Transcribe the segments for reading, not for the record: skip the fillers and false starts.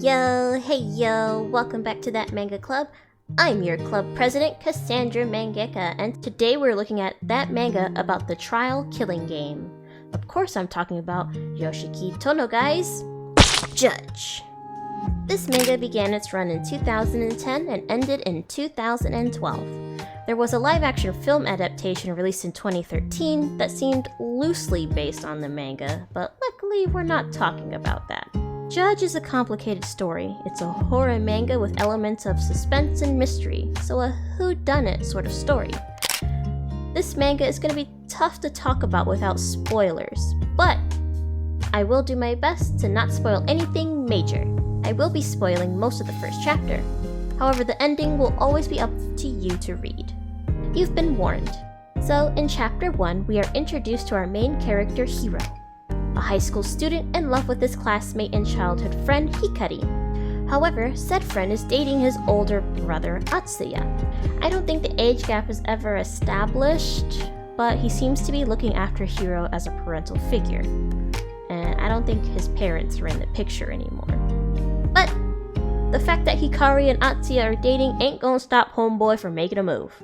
Hey yo, welcome back to That Manga Club. I'm your club president, Cassandra Mangeka, and today we're looking at that manga about the trial killing game. Of course I'm talking about Yoshiki Tonoga's Judge. This manga began its run in 2010 and ended in 2012. There was a live-action film adaptation released in 2013 that seemed loosely based on the manga, but luckily we're not talking about that. Judge is a complicated story. It's a horror manga with elements of suspense and mystery, so a whodunit sort of story. This manga is going to be tough to talk about without spoilers, but I will do my best to not spoil anything major. I will be spoiling most of the first chapter. However, the ending will always be up to you to read. You've been warned. So, in Chapter 1, we are introduced to our main character, Hiro, a high school student in love with his classmate and childhood friend, Hikari. However, said friend is dating his older brother, Atsuya. I don't think the age gap is ever established, but he seems to be looking after Hiro as a parental figure. And I don't think his parents are in the picture anymore. But the fact that Hikari and Atsuya are dating ain't gonna stop homeboy from making a move.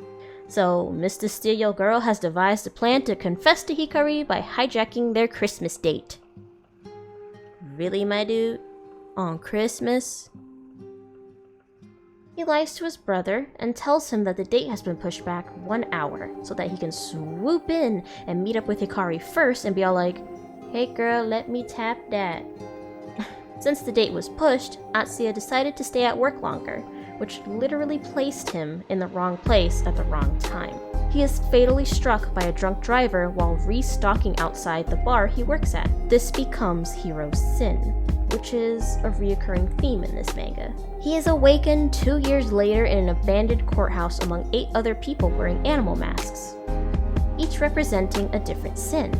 So, Mr. Steal Your Girl has devised a plan to confess to Hikari by hijacking their Christmas date. Really, my dude? On Christmas? He lies to his brother and tells him that the date has been pushed back 1 hour so that he can swoop in and meet up with Hikari first and be all like, "Hey girl, let me tap that." Since the date was pushed, Atsuya decided to stay at work longer, which literally placed him in the wrong place at the wrong time. He is fatally struck by a drunk driver while restocking outside the bar he works at. This becomes Hiro's sin, which is a reoccurring theme in this manga. He is awakened 2 years later in an abandoned courthouse among 8 other people wearing animal masks, each representing a different sin.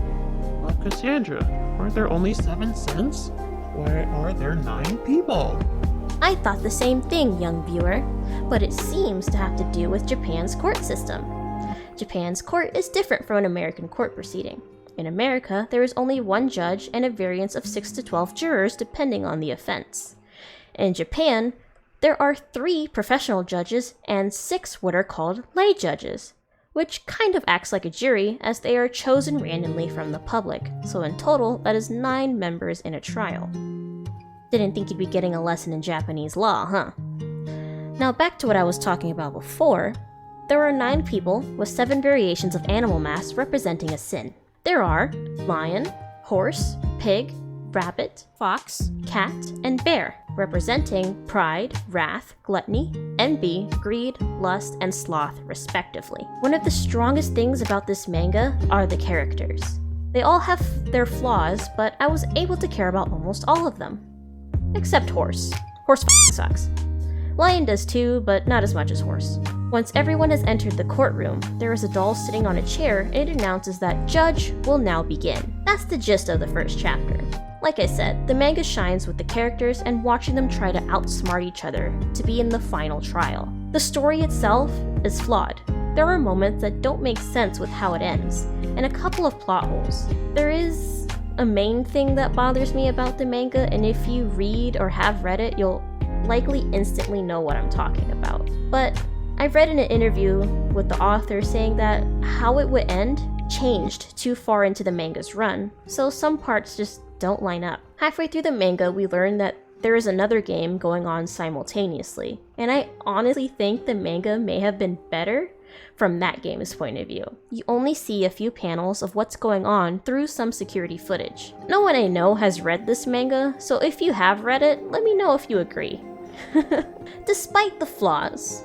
Well, Cassandra, aren't there only 7 sins? Why are there 9 people? I thought the same thing, young viewer, but it seems to have to do with Japan's court system. Japan's court is different from an American court proceeding. In America, there is only 1 judge and a variance of 6 to 12 jurors depending on the offense. In Japan, there are 3 professional judges and 6 what are called lay judges, which kind of acts like a jury as they are chosen randomly from the public, so in total, that is 9 members in a trial. Didn't think you'd be getting a lesson in Japanese law, huh? Now back to what I was talking about before. There are 9 people with 7 variations of animal masks representing a sin. There are lion, horse, pig, rabbit, fox, cat, and bear, representing pride, wrath, gluttony, envy, greed, lust, and sloth, respectively. One of the strongest things about this manga are the characters. They all have their flaws, but I was able to care about almost all of them. Except horse. Horse sucks. Lion does too, but not as much as horse. Once everyone has entered the courtroom, there is a doll sitting on a chair and it announces that Judge will now begin. That's the gist of the first chapter. Like I said, the manga shines with the characters and watching them try to outsmart each other to be in the final trial. The story itself is flawed. There are moments that don't make sense with how it ends, and a couple of plot holes. There is a main thing that bothers me about the manga, and if you read or have read it, you'll likely instantly know what I'm talking about. But I've read in an interview with the author saying that how it would end changed too far into the manga's run, so some parts just don't line up. Halfway through the manga, we learn that there is another game going on simultaneously, and I honestly think the manga may have been better from that game's point of view. You only see a few panels of what's going on through some security footage. No one I know has read this manga, so if you have read it, let me know if you agree. Despite the flaws,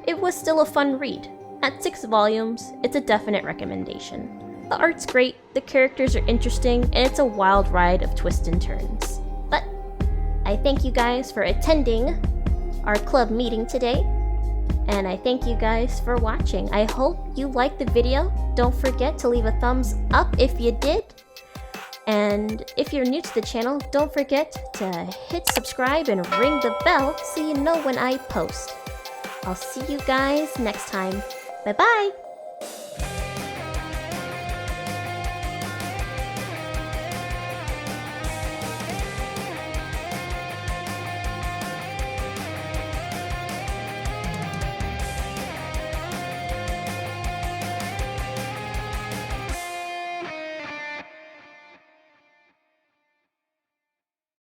it was still a fun read. At 6 volumes, it's a definite recommendation. The art's great, the characters are interesting, and it's a wild ride of twists and turns. But I thank you guys for attending our club meeting today. And I thank you guys for watching. I hope you liked the video. Don't forget to leave a thumbs up if you did. And if you're new to the channel, don't forget to hit subscribe and ring the bell so you know when I post. I'll see you guys next time. Bye bye!